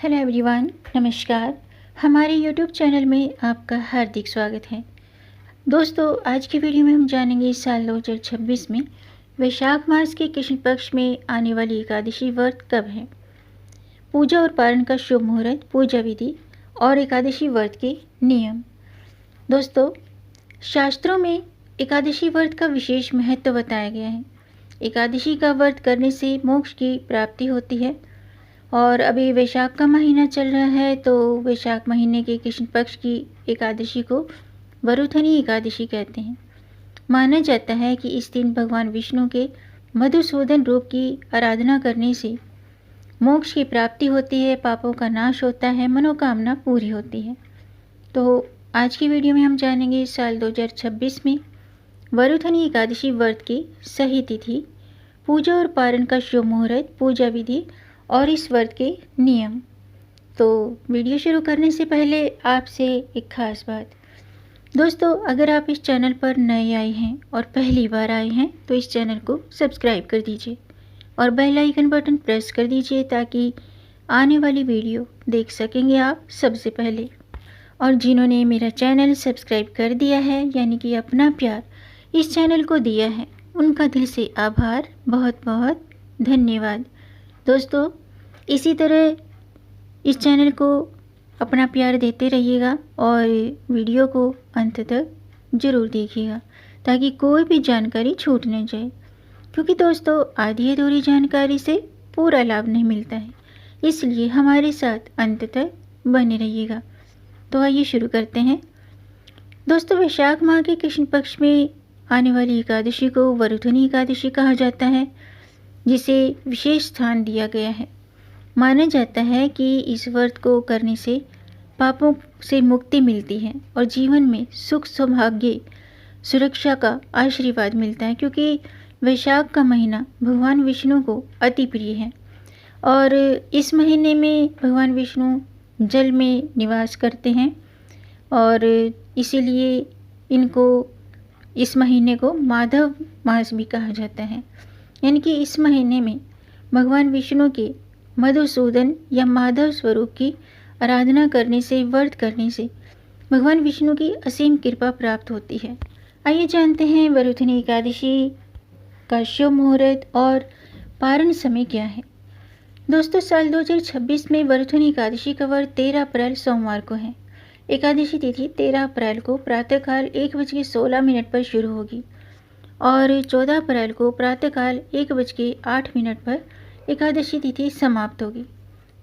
Hello everyone, नमस्कार। हमारे YouTube channel में आपका हार्दिक स्वागत है। दोस्तों, आज की वीडियो में हम जानेंगे इस साल 2026 में वैशाख मास के कृष्ण पक्ष में आने वाली एकादशी व्रत कब है, पूजा और पारण का शुभ मुहूर्त, पूजा विधि और एकादशी व्रत के नियम। दोस्तों, शास्त्रों में एकादशी व्रत का विशेष महत्व बताया गया है। एकादशी का व्रत करने से मोक्ष की प्राप्ति होती है। और अभी वैशाख का महीना चल रहा है, तो वैशाख महीने के कृष्ण पक्ष की एकादशी को वरुथनी एकादशी कहते हैं। माना जाता है कि इस दिन भगवान विष्णु के मधुसूदन रूप की आराधना करने से मोक्ष की प्राप्ति होती है, पापों का नाश होता है, मनोकामना पूरी होती है। तो आज की वीडियो में हम जानेंगे इस साल 2026 में वरुथनी एकादशी व्रत की सही तिथि, पूजा और पारण का शुभ मुहूर्त, पूजा विधि और इस व्रत के नियम। तो वीडियो शुरू करने से पहले आपसे एक खास बात। दोस्तों, अगर आप इस चैनल पर नए आए हैं और पहली बार आए हैं तो इस चैनल को सब्सक्राइब कर दीजिए और बेल आइकन बटन प्रेस कर दीजिए ताकि आने वाली वीडियो देख सकेंगे आप सबसे पहले। और जिन्होंने मेरा चैनल सब्सक्राइब कर दिया है, यानी कि अपना प्यार इस चैनल को दिया है, उनका दिल से आभार, बहुत बहुत धन्यवाद। दोस्तों, इसी तरह इस चैनल को अपना प्यार देते रहिएगा और वीडियो को अंत तक ज़रूर देखिएगा ताकि कोई भी जानकारी छूट न जाए, क्योंकि दोस्तों आधी अधूरी जानकारी से पूरा लाभ नहीं मिलता है। इसलिए हमारे साथ अंत तक बने रहिएगा। तो आइए शुरू करते हैं। दोस्तों, वैशाख माह के कृष्ण पक्ष में आने वाली एकादशी को वरुथनी एकादशी कहा जाता है, जिसे विशेष स्थान दिया गया है। माना जाता है कि इस व्रत को करने से पापों से मुक्ति मिलती है और जीवन में सुख, सौभाग्य, सुरक्षा का आशीर्वाद मिलता है, क्योंकि वैशाख का महीना भगवान विष्णु को अति प्रिय है। और इस महीने में भगवान विष्णु जल में निवास करते हैं और इसीलिए इनको इस महीने को माधव मास भी कहा जाता है। यानी कि इस महीने में भगवान विष्णु के मधुसूदन या माधव स्वरूप की आराधना करने से, व्रत करने से भगवान विष्णु की असीम कृपा प्राप्त होती है। आइए जानते हैं वरुथनी एकादशी का शुभ मुहूर्त और पारण समय क्या है। दोस्तों, साल 2026 में वरुथनी एकादशी का व्रत 13 अप्रैल सोमवार को है। एकादशी तिथि 13 अप्रैल को प्रातःकाल 1:16 पर शुरू होगी और 14 अप्रैल को प्रातःकाल 1:08 पर एकादशी तिथि समाप्त होगी।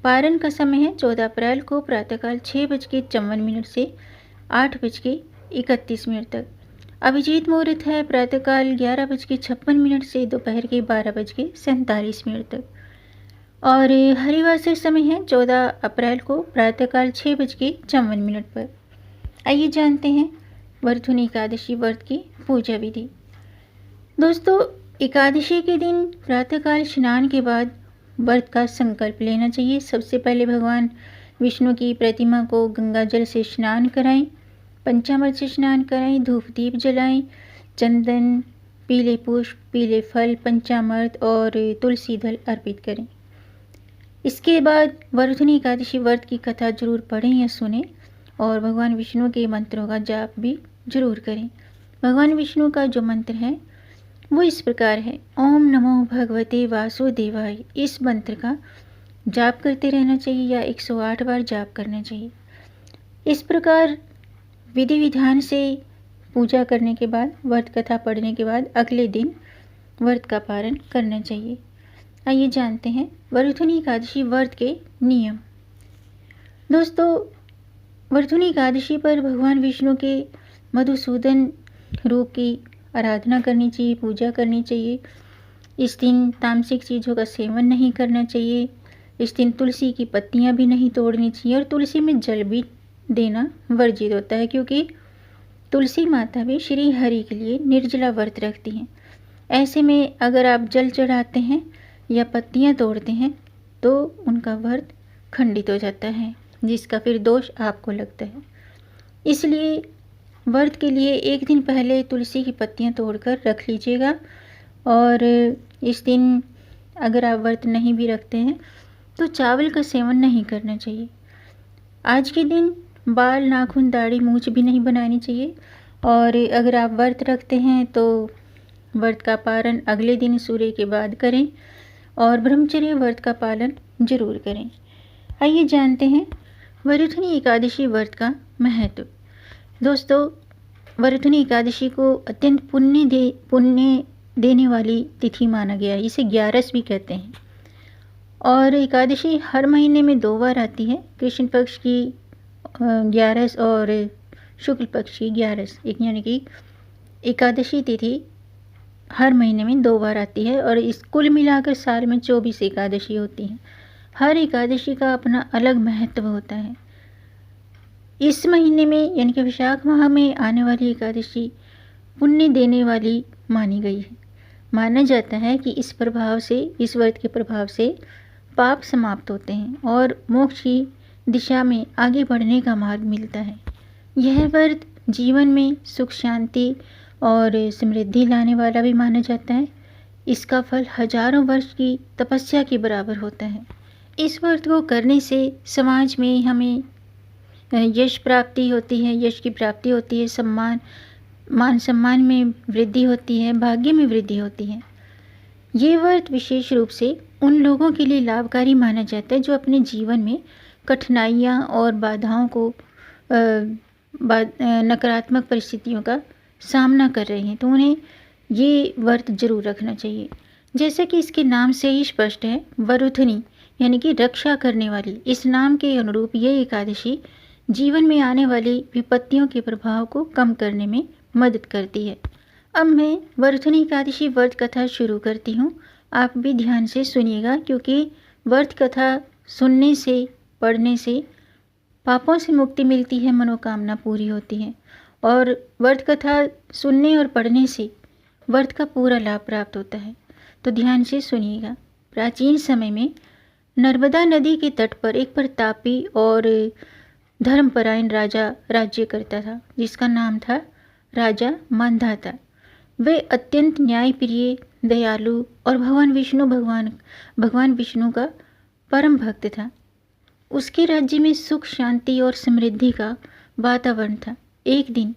पारण का समय है 14 अप्रैल को प्रातःकाल 6:54 से 8:31 तक। अभिजीत मुहूर्त है प्रातःकाल 11:56 से दोपहर के 12:47 तक। और हरिवासर समय है 14 अप्रैल को प्रातःकाल 6:54 पर। आइए जानते हैं वरुथनी एकादशी व्रत की पूजा विधि। दोस्तों, एकादशी के दिन प्रातःकाल स्नान के बाद व्रत का संकल्प लेना चाहिए। सबसे पहले भगवान विष्णु की प्रतिमा को गंगा जल से स्नान कराएं, पंचामृत से स्नान कराएं, धूप दीप जलाएं, चंदन, पीले पुष्प, पीले फल, पंचामृत और तुलसी दल अर्पित करें। इसके बाद वरुथनी एकादशी व्रत की कथा जरूर पढ़ें या सुनें और भगवान विष्णु के मंत्रों का जाप भी जरूर करें। भगवान विष्णु का जो मंत्र है वो इस प्रकार है: ओम नमो भगवते वासुदेवाय। इस मंत्र का जाप करते रहना चाहिए या 108 बार जाप करना चाहिए। इस प्रकार विधि विधान से पूजा करने के बाद, व्रत कथा पढ़ने के बाद अगले दिन व्रत का पारण करना चाहिए। आइए जानते हैं वरुथनी एकादशी व्रत के नियम। दोस्तों, वरुथनी एकादशी पर भगवान विष्णु के मधुसूदन रूप की आराधना करनी चाहिए, पूजा करनी चाहिए। इस दिन तामसिक चीज़ों का सेवन नहीं करना चाहिए। इस दिन तुलसी की पत्तियां भी नहीं तोड़नी चाहिए और तुलसी में जल भी देना वर्जित होता है, क्योंकि तुलसी माता भी श्री हरि के लिए निर्जला व्रत रखती हैं। ऐसे में अगर आप जल चढ़ाते हैं या पत्तियां तोड़ते हैं तो उनका व्रत खंडित हो जाता है, जिसका फिर दोष आपको लगता है। इसलिए व्रत के लिए एक दिन पहले तुलसी की पत्तियां तोड़कर रख लीजिएगा। और इस दिन अगर आप व्रत नहीं भी रखते हैं तो चावल का सेवन नहीं करना चाहिए। आज के दिन बाल, नाखून, दाढ़ी, मूंछ भी नहीं बनानी चाहिए। और अगर आप व्रत रखते हैं तो व्रत का पालन अगले दिन सूर्य के बाद करें और ब्रह्मचर्य व्रत का पालन जरूर करें। आइए जानते हैं वरुथनी एकादशी व्रत का महत्व। दोस्तों, वरुथनी एकादशी को अत्यंत पुण्य देने वाली तिथि माना गया है। इसे ग्यारस भी कहते हैं। और एकादशी हर महीने में 2 बार आती है, कृष्ण पक्ष की ग्यारस और शुक्ल पक्ष की ग्यारस, एक यानी कि एकादशी तिथि हर महीने में 2 बार आती है। और इस कुल मिलाकर साल में 24 एकादशी होती हैं। हर एकादशी का अपना अलग महत्व होता है। इस महीने में यानी कि वैशाख माह में आने वाली एकादशी पुण्य देने वाली मानी गई है। माना जाता है कि इस व्रत के प्रभाव से पाप समाप्त होते हैं और मोक्ष की दिशा में आगे बढ़ने का मार्ग मिलता है। यह व्रत जीवन में सुख, शांति और समृद्धि लाने वाला भी माना जाता है। इसका फल हजारों वर्ष की तपस्या के बराबर होता है। इस व्रत को करने से समाज में हमें यश प्राप्ति होती है, यश की प्राप्ति होती है, मान सम्मान में वृद्धि होती है, भाग्य में वृद्धि होती है। ये व्रत विशेष रूप से उन लोगों के लिए लाभकारी माना जाता है जो अपने जीवन में कठिनाइयाँ और बाधाओं को नकारात्मक परिस्थितियों का सामना कर रहे हैं, तो उन्हें ये व्रत जरूर रखना चाहिए। जैसे कि इसके नाम से ही स्पष्ट है, वरुथनी यानी कि रक्षा करने वाली। इस नाम के अनुरूप ये एकादशी जीवन में आने वाली विपत्तियों के प्रभाव को कम करने में मदद करती है। अब मैं वरुथनी एकादशी व्रत कथा शुरू करती हूँ। आप भी ध्यान से सुनिएगा, क्योंकि व्रत कथा सुनने से, पढ़ने से पापों से मुक्ति मिलती है, मनोकामना पूरी होती है। और व्रत कथा सुनने और पढ़ने से व्रत का पूरा लाभ प्राप्त होता है। तो ध्यान से सुनिएगा। प्राचीन समय में नर्मदा नदी के तट पर एक प्रतापी और धर्मपरायण राजा राज्य करता था, जिसका नाम था राजा मांधाता। वे अत्यंत न्यायप्रिय, दयालु और भगवान विष्णु का परम भक्त था। उसके राज्य में सुख, शांति और समृद्धि का वातावरण था। एक दिन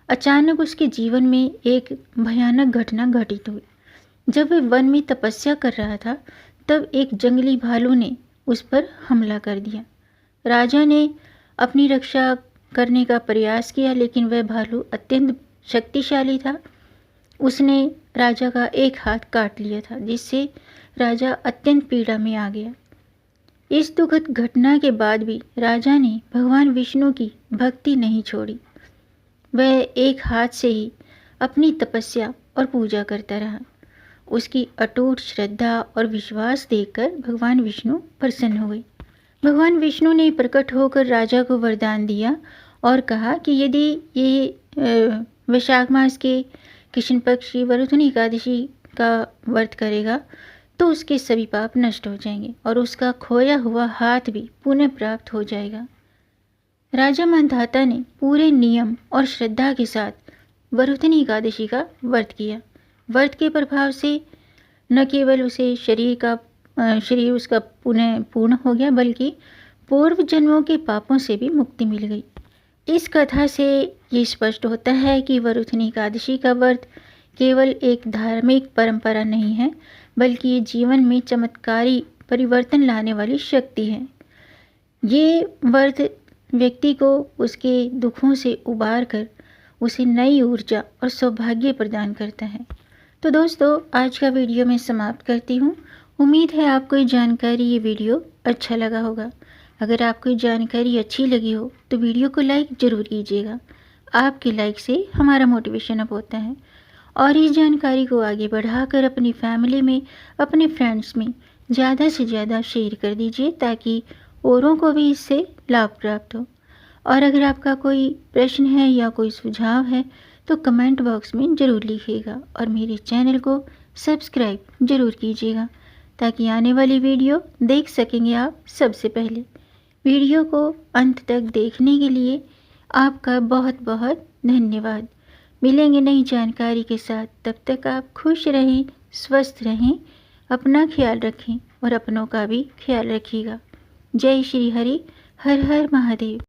अचानक उसके जीवन में एक भयानक घटना घटित हुई। जब वह वन में तपस्या कर रहा था, तब एक जंगली भालू ने उस पर हमला कर दिया। राजा ने अपनी रक्षा करने का प्रयास किया, लेकिन वह भालू अत्यंत शक्तिशाली था। उसने राजा का एक हाथ काट लिया था, जिससे राजा अत्यंत पीड़ा में आ गया। इस दुखद घटना के बाद भी राजा ने भगवान विष्णु की भक्ति नहीं छोड़ी। वह एक हाथ से ही अपनी तपस्या और पूजा करता रहा। उसकी अटूट श्रद्धा और विश्वास देखकर भगवान विष्णु प्रसन्न हुए। भगवान विष्णु ने प्रकट होकर राजा को वरदान दिया और कहा कि यदि ये वैशाख मास के कृष्ण पक्ष की वरुथनी एकादशी का व्रत करेगा तो उसके सभी पाप नष्ट हो जाएंगे और उसका खोया हुआ हाथ भी पुनः प्राप्त हो जाएगा। राजा मांधाता ने पूरे नियम और श्रद्धा के साथ वरुथनी एकादशी का व्रत किया। व्रत के प्रभाव से न केवल उसे शरीर उसका पुनः पूर्ण हो गया, बल्कि पूर्व जन्मों के पापों से भी मुक्ति मिल गई। इस कथा से ये स्पष्ट होता है कि वरुथनी एकादशी का व्रत केवल एक धार्मिक परंपरा नहीं है, बल्कि ये जीवन में चमत्कारी परिवर्तन लाने वाली शक्ति है। ये व्रत व्यक्ति को उसके दुखों से उबार कर उसे नई ऊर्जा और सौभाग्य प्रदान करता है। तो दोस्तों, आज का वीडियो मैं समाप्त करती हूँ। उम्मीद है आपको ये वीडियो अच्छा लगा होगा। अगर आपको ये जानकारी अच्छी लगी हो तो वीडियो को लाइक ज़रूर कीजिएगा। आपके लाइक से हमारा मोटिवेशन अप होता है और इस जानकारी को आगे बढ़ाकर अपनी फैमिली में, अपने फ्रेंड्स में ज़्यादा से ज़्यादा शेयर कर दीजिए, ताकि औरों को भी इससे लाभ प्राप्त हो। और अगर आपका कोई प्रश्न है या कोई सुझाव है तो कमेंट बॉक्स में ज़रूर लिखिएगा और मेरे चैनल को सब्सक्राइब ज़रूर कीजिएगा, ताकि आने वाली वीडियो देख सकेंगे आप सबसे पहले। वीडियो को अंत तक देखने के लिए आपका बहुत बहुत धन्यवाद। मिलेंगे नई जानकारी के साथ, तब तक आप खुश रहें, स्वस्थ रहें, अपना ख्याल रखें। और अपनों का भी ख्याल रखिएगा। जय श्री हरि, हर हर महादेव।